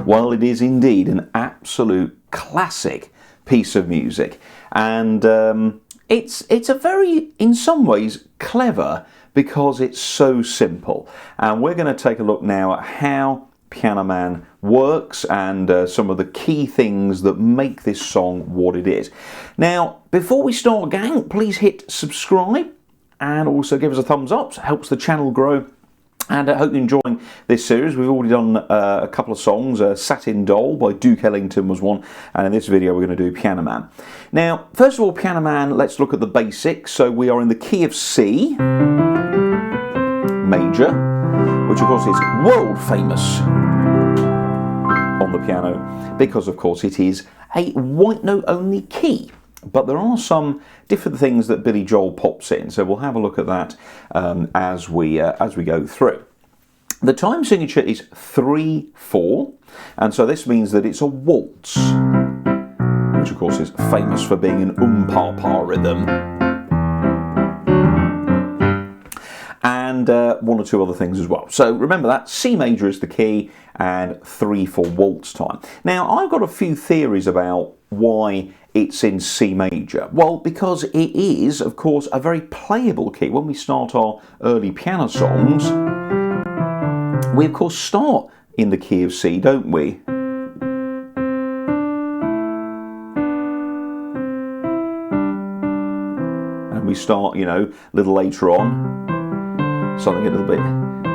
Well, it is indeed an absolute classic piece of music, and it's a very, in some ways, clever, because it's so simple. And we're going to take a look now at how Piano Man works and some of the key things that make this song what it is. Now, before we start, gang, please hit subscribe and also give us a thumbs up. It helps the channel grow. And I hope you're enjoying this series. We've already done a couple of songs. Satin Doll by Duke Ellington was one, and in this video we're going to do Piano Man. Now, first of all, Piano Man, let's look at the basics. So we are in the key of C major, which of course is world famous on the piano because of course it is a white note only key. But there are some different things that Billy Joel pops in, so we'll have a look at that as we go through. The time signature is 3/4, and so this means that it's a waltz, which of course is famous for being an pa-pa rhythm, and one or two other things as well. So remember that C major is the key, and 3/4 waltz time. Now, I've got a few theories about why it's in C major. Well, because it is, of course, a very playable key. When we start our early piano songs, we of course start in the key of C, don't we? And we start, you know, a little later on, something a little bit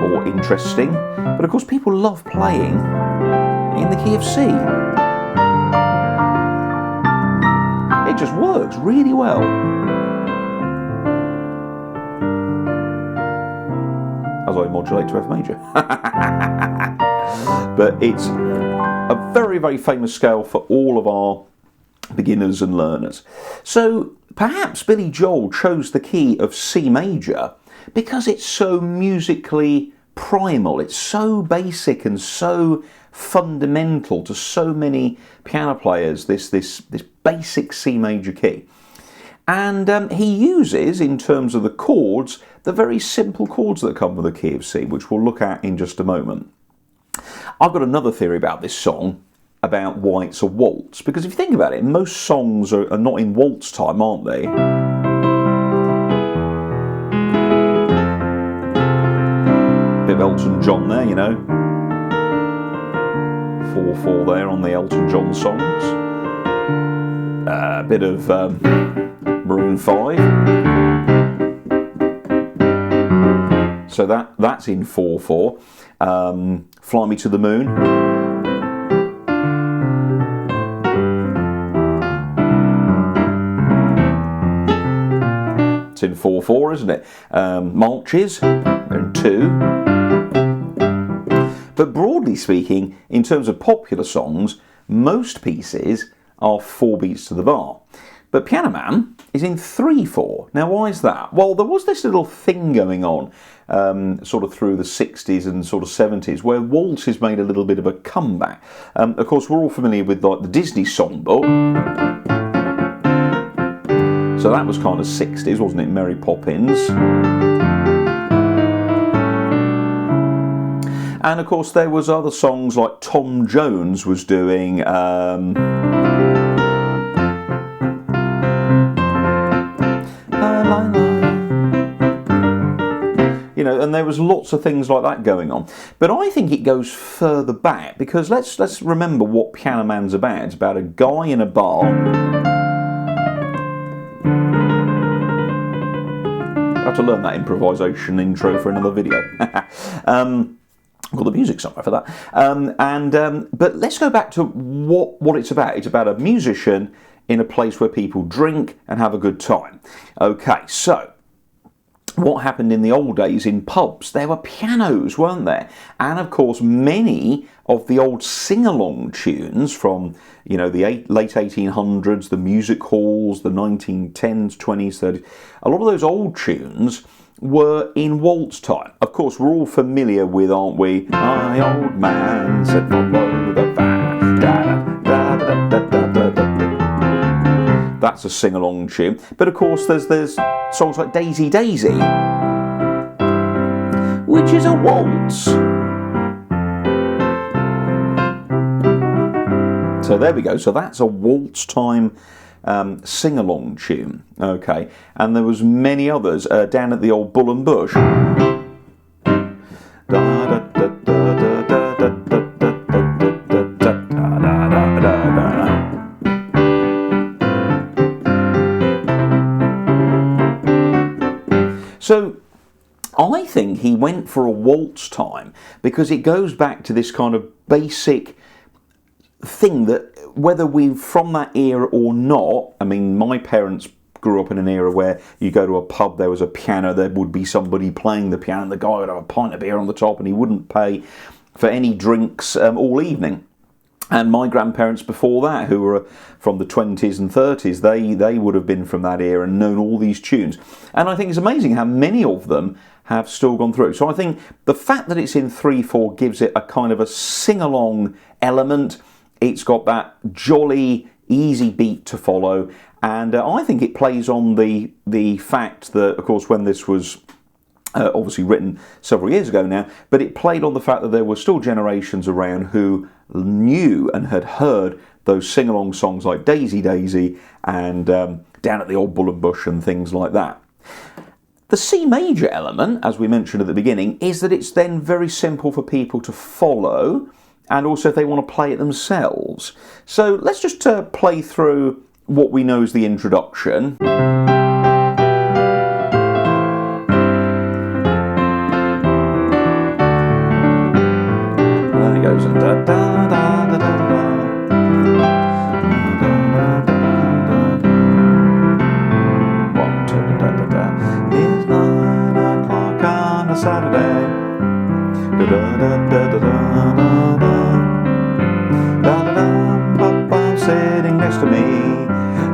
more interesting. But of course, people love playing in the key of C. It just works really well. As I modulate to F major. But it's a very, very famous scale for all of our beginners and learners. So perhaps Billy Joel chose the key of C major because it's so musically primal. It's so basic and so fundamental to so many piano players, this basic C major key. And he uses, in terms of the chords, the very simple chords that come with the key of C, which we'll look at in just a moment. I've got another theory about this song, about why it's a waltz, because if you think about it, most songs are not in waltz time, aren't they? Bit of Elton John there, you know. 4/4 there on the Elton John songs. A bit of Maroon 5. So that's in 4/4. Fly Me to the Moon. It's in 4/4, isn't it? Marches, they're in 2. But broadly speaking, in terms of popular songs, most pieces are 4 beats to the bar. But Piano Man is in 3/4. Now, why is that? Well, there was this little thing going on sort of through the 60s and sort of 70s where waltzes made a little bit of a comeback. Of course, we're all familiar with like the Disney songbook. So that was kind of 60s, wasn't it? Mary Poppins. And of course there was other songs like Tom Jones was doing you know, and there was lots of things like that going on. But I think it goes further back, because let's remember what Piano Man's about. It's about a guy in a bar. I have to learn that improvisation intro for another video. Got the music somewhere for that. But let's go back to what it's about. It's about a musician in a place where people drink and have a good time. Okay, so what happened in the old days in pubs? There were pianos, weren't there? And of course, many of the old sing-along tunes from, you know, the late 1800s, the music halls, the 1910s, 20s, 30s, a lot of those old tunes were in waltz time. Of course, we're all familiar with, aren't we? My old man said, follow the van. Da, da, da, da, da, da, da, da. That's a sing-along tune. But of course, there's songs like Daisy Daisy, which is a waltz. So there we go. So that's a waltz time sing-along tune. Okay, and there was many others down at the old Bull and Bush. So I think he went for a waltz time because it goes back to this kind of basic thing that whether we're from that era or not, I mean, my parents grew up in an era where you go to a pub, there was a piano, there would be somebody playing the piano, the guy would have a pint of beer on the top and he wouldn't pay for any drinks all evening. And my grandparents before that, who were from the 20s and 30s, they would have been from that era and known all these tunes. And I think it's amazing how many of them have still gone through. So I think the fact that it's in 3/4 gives it a kind of a sing-along element. It's got that jolly, easy beat to follow. And I think it plays on the fact that, of course, when this was obviously written several years ago now, but it played on the fact that there were still generations around who knew and had heard those sing-along songs like Daisy Daisy and Down at the Old Bull and Bush and things like that. The C major element, as we mentioned at the beginning, is that it's then very simple for people to follow, and also if they want to play it themselves. So let's just play through what we know is the introduction. There it goes. Da, da, da, da, da, da. It's 9 o'clock on a Saturday. Da, da, da, da, da, da, da. Da, da, da, Papa sitting next to me,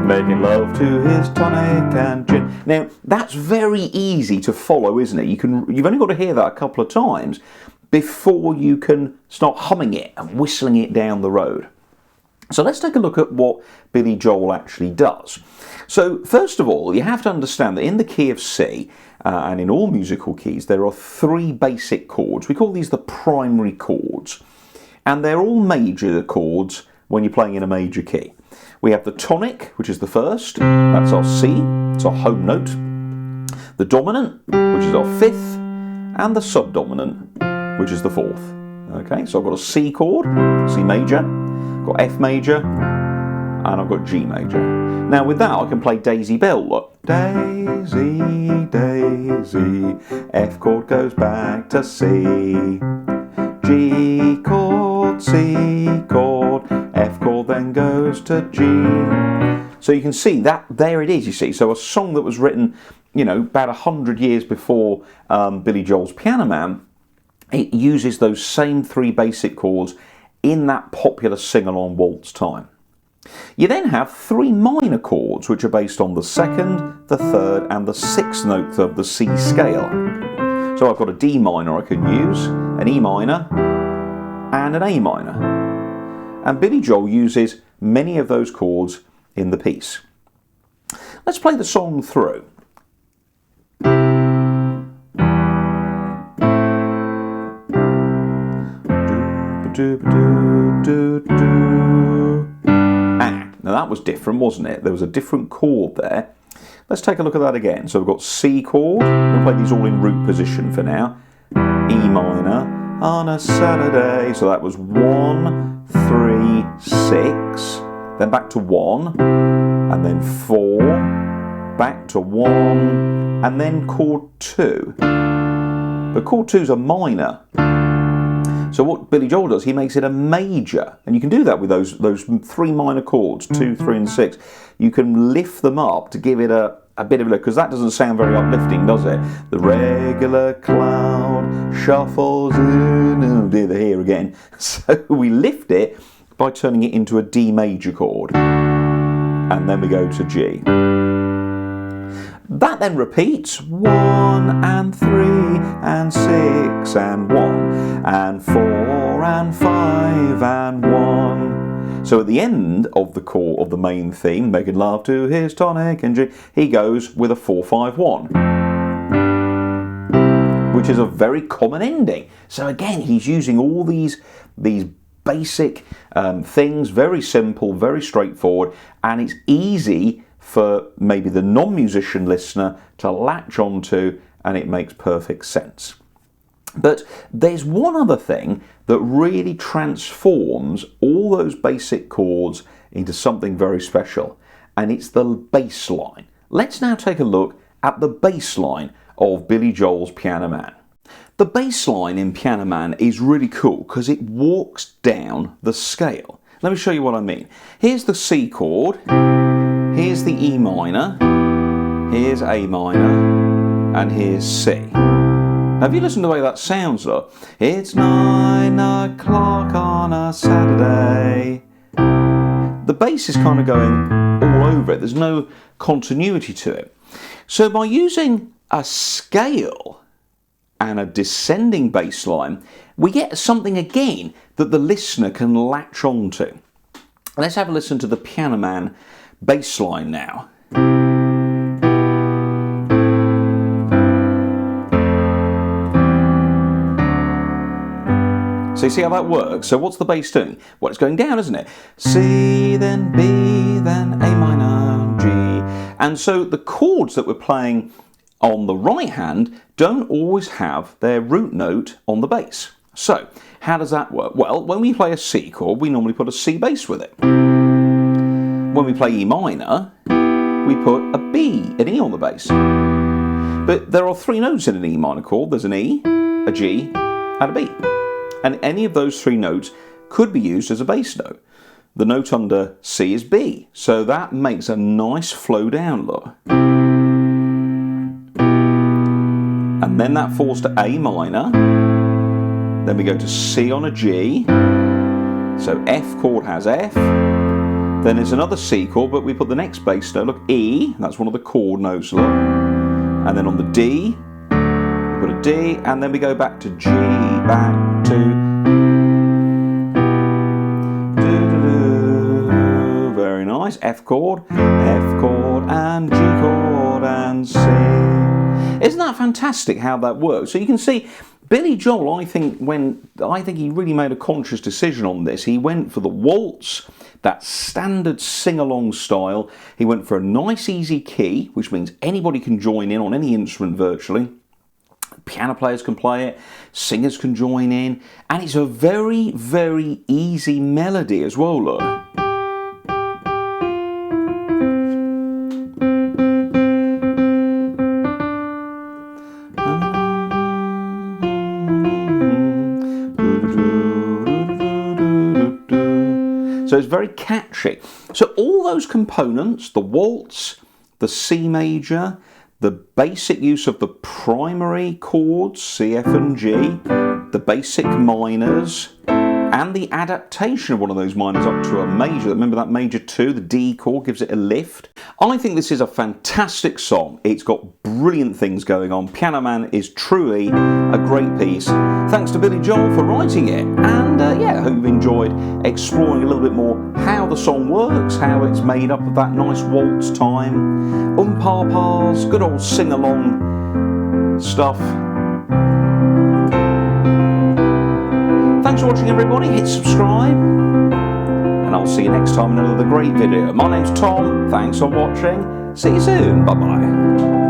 making love to his tonic and gin. Now, that's very easy to follow, isn't it? You've only got to hear that a couple of times before you can start humming it and whistling it down the road. So let's take a look at what Billy Joel actually does. So first of all, you have to understand that in the key of C, and in all musical keys, there are 3 basic chords. We call these the primary chords. And they're all major chords when you're playing in a major key. We have the tonic, which is the first. That's our C. It's our home note. The dominant, which is our 5th. And the subdominant, which is the 4th. Okay, so I've got a C chord, C major. I've got F major. And I've got G major. Now with that I can play Daisy Bell. Look. Daisy, Daisy. F chord goes back to C. G chord, C chord. F chord then goes to G. So you can see that there it is, you see. So a song that was written, you know, about 100 years before Billy Joel's Piano Man, it uses those same 3 basic chords in that popular sing-along waltz time. You then have 3 minor chords, which are based on the 2nd, the 3rd, and the 6th note of the C scale. So I've got a D minor I can use, an E minor, and an A minor. And Billy Joel uses many of those chords in the piece. Let's play the song through. Now that was different, wasn't it? There was a different chord there. Let's take a look at that again. So we've got C chord. We'll play these all in root position for now. E minor on a Saturday. So that was 1, 3, 6. Then back to 1. And then 4. Back to 1. And then chord 2. But chord 2 is a minor. So what Billy Joel does, he makes it a major. And you can do that with those 3 minor chords, 2, 3 and 6. You can lift them up to give it a bit of a look, because that doesn't sound very uplifting, does it? The regular cloud shuffles in. Oh dear, they're here again. So we lift it by turning it into a D major chord. And then we go to G. That then repeats 1 and 3 and 6 and 1 and 4 and 5 and 1. So at the end of the chord of the main theme, making love to his tonic and G, he goes with a 4-5-1, which is a very common ending. So again, he's using all these basic things, very simple, very straightforward, and it's easy for maybe the non-musician listener to latch onto, and it makes perfect sense. But there's one other thing that really transforms all those basic chords into something very special, and it's the bass line. Let's now take a look at the bass line of Billy Joel's Piano Man. The bass line in Piano Man is really cool because it walks down the scale. Let me show you what I mean. Here's the C chord, here's the E minor, here's A minor, and here's C. Now, if you listen to the way that sounds, look, it's 9 o'clock on a Saturday. The bass is kind of going all over it. There's no continuity to it. So by using a scale and a descending bass line, we get something again that the listener can latch onto. Let's have a listen to the Piano Man bass line now. So you see how that works? So what's the bass doing? Well, it's going down, isn't it? C, then B, then A minor, G. And so the chords that we're playing on the right hand don't always have their root note on the bass. So how does that work? Well, when we play a C chord, we normally put a C bass with it. When we play E minor, we put a B, an E on the bass. But there are 3 notes in an E minor chord. There's an E, a G, and a B. And any of those 3 notes could be used as a bass note. The note under C is B, so that makes a nice flow down look. And then that falls to A minor. Then we go to C on a G. So F chord has F. Then there's another C chord, but we put the next bass note, look, E, that's one of the chord notes, look. And then on the D, we put a D, and then we go back to G, back to very nice, F chord, and G chord, and C. Isn't that fantastic how that works? So you can see Billy Joel, I think he really made a conscious decision on this. He went for the waltz, that standard sing-along style. He went for a nice easy key, which means anybody can join in on any instrument virtually. Piano players can play it, singers can join in, and it's a very, very easy melody as well, look. So it's very catchy. So all those components, the waltz, the C major, the basic use of the primary chords, C, F and G, the basic minors, and the adaptation of one of those minors up to a major. Remember that major 2, the D chord gives it a lift. I think this is a fantastic song. It's got brilliant things going on. Piano Man is truly a great piece. Thanks to Billy Joel for writing it. And yeah, I hope you've enjoyed exploring a little bit more how the song works, how it's made up of that nice waltz time, pa-pas, good old sing-along stuff. Thanks for watching, everybody. Hit subscribe, and I'll see you next time in another great video. My name's Tom. Thanks for watching. See you soon. Bye-bye.